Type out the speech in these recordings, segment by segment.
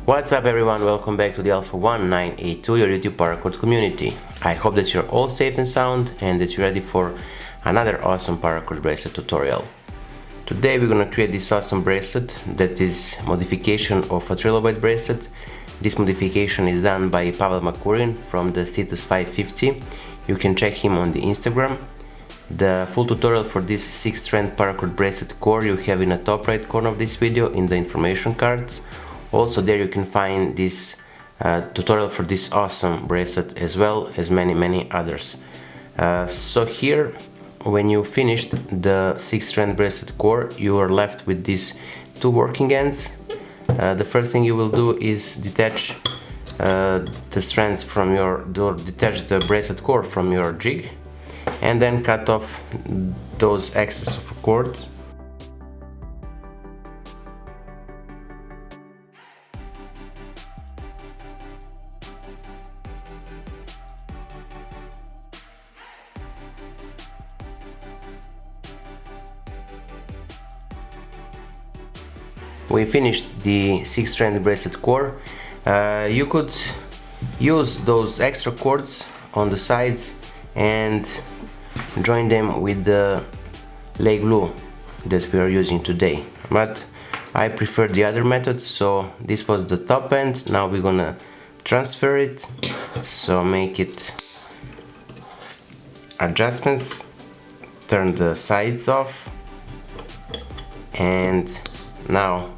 What's up everyone, welcome back to the Alpha 1982, your YouTube paracord community. I hope that you're all safe and sound and that you're ready for another awesome paracord bracelet tutorial. Today we're gonna create this awesome bracelet that is modification of a Trilobite bracelet. This modification is done by Pavel Makurin from the Citus 550. You can check him on the Instagram. The full tutorial for this 6-strand paracord bracelet core you have in the top right corner of this video in the information cards. Also there you can find this tutorial for this awesome bracelet as well as many others. So here, when you finished the 6-strand bracelet core, you are left with these two working ends. The first thing you will do is detach the strands from detach the bracelet core from your jig, and then cut off those excess of cords. We finished the 6-strand bracelet core. You could use those extra cords on the sides and join them with the leg glue that we are using today, but I prefer the other method. So this was the top end. Now we're gonna transfer it, so make it adjustments, turn the sides off, and now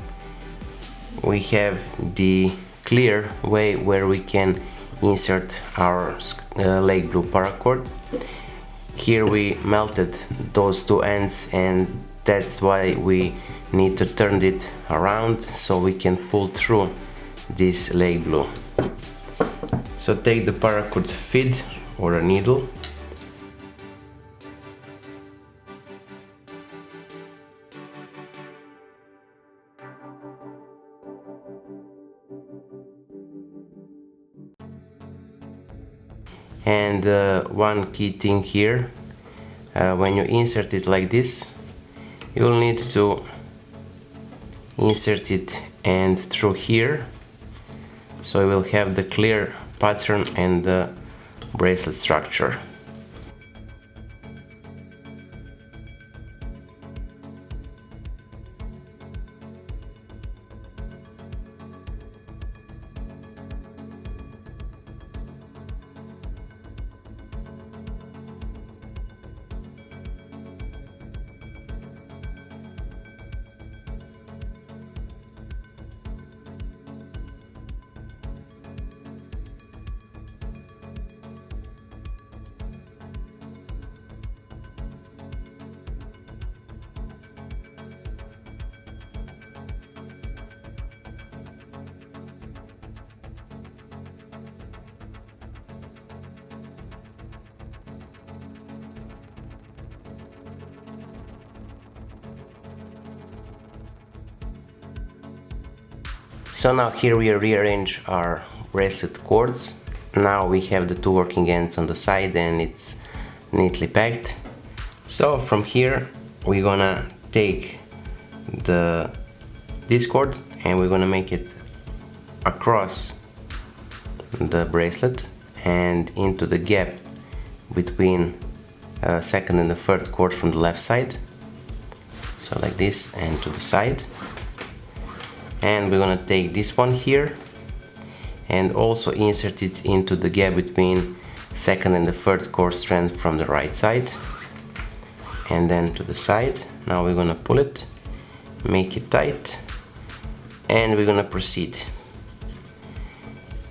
we have the clear way where we can insert our leg glue paracord. Here we melted those two ends, and that's why we need to turn it around so we can pull through this leg glue. So take the paracord feed or a needle, and one key thing here, when you insert it like this, you'll need to insert it and through here, so you will have the clear pattern and the bracelet structure. So now here we rearrange our bracelet cords. Now we have the two working ends on the side and it's neatly packed. So from here we're gonna take this cord and we're gonna make it across the bracelet and into the gap between second and the third cord from the left side. So like this, and to the side. And we're gonna take this one here and also insert it into the gap between second and the third cord strand from the right side, and then to the side. Now we're gonna pull it, make it tight, and we're gonna proceed.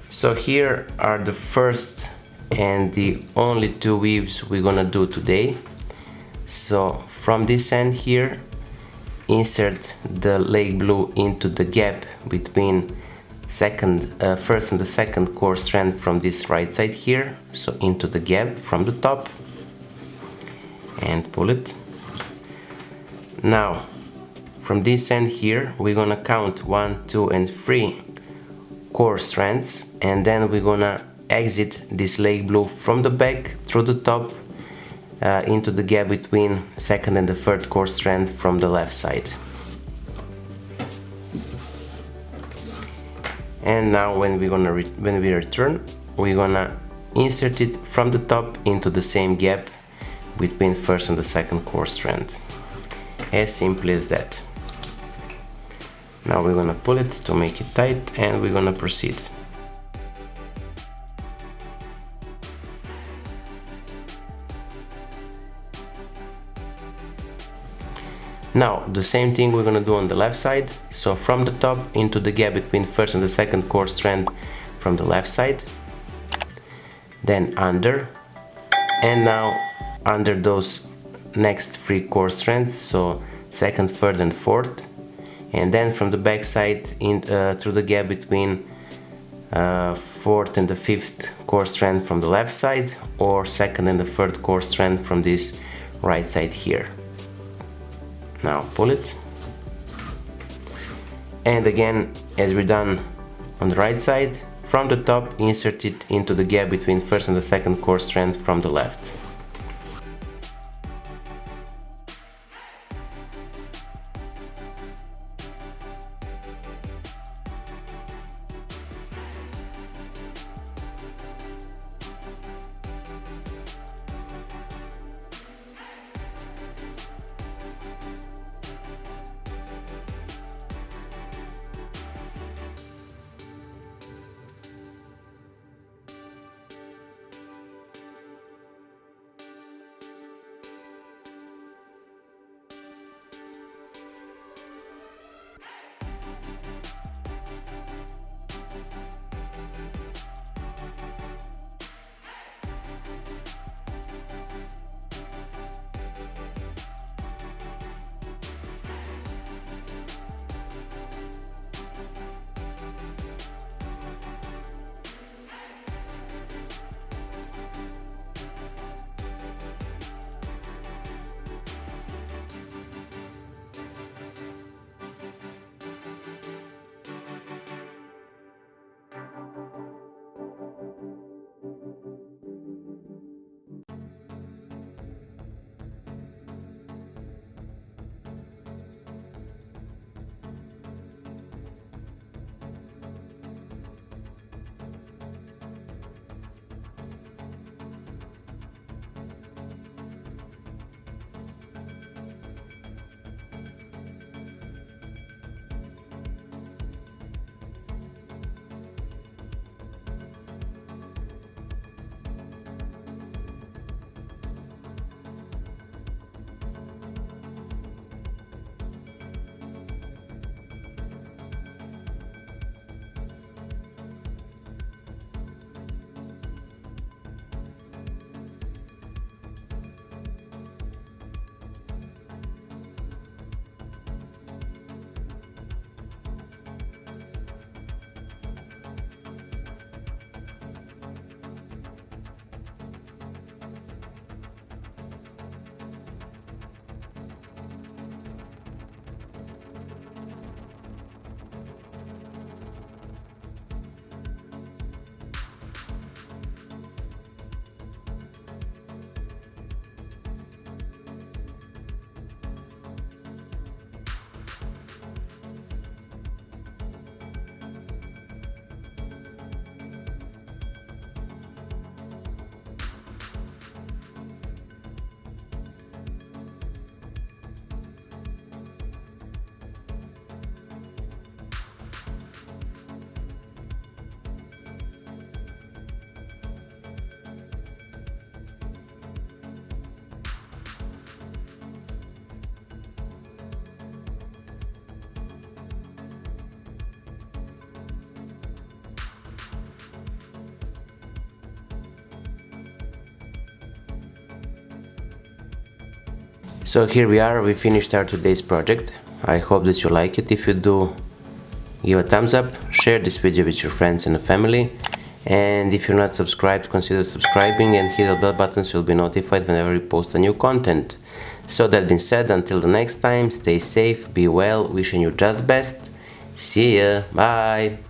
So here are the first and the only two weaves we're gonna do today. So from this end here, insert the leg glue into the gap between first and the second cord strand from this right side here, so into the gap from the top, and pull it. Now from this end here we're gonna count 1, 2 and 3 cord strands, and then we're gonna exit this leg glue from the back through the top into the gap between second and the third cord strand from the left side. And now when we return, we're gonna insert it from the top into the same gap between first and the second core strand. As simple as that. Now we're gonna pull it to make it tight, and we're gonna proceed. Now the same thing we're gonna do on the left side. So from the top into the gap between first and the second core strand from the left side, then under, and now under those next 3 core strands, so second, third and fourth, and then from the back side in through the gap between fourth and the fifth core strand from the left side, or second and the third core strand from this right side here. Now pull it, and again, as we're done on the right side, from the top insert it into the gap between first and the second core strand from the left. So here we are, we finished our today's project. I hope that you like it. If you do, give a thumbs up, share this video with your friends and family, and if you're not subscribed, consider subscribing and hit the bell button so you'll be notified whenever we post a new content. So that being said, until the next time, stay safe, be well, wishing you just best. See ya, bye!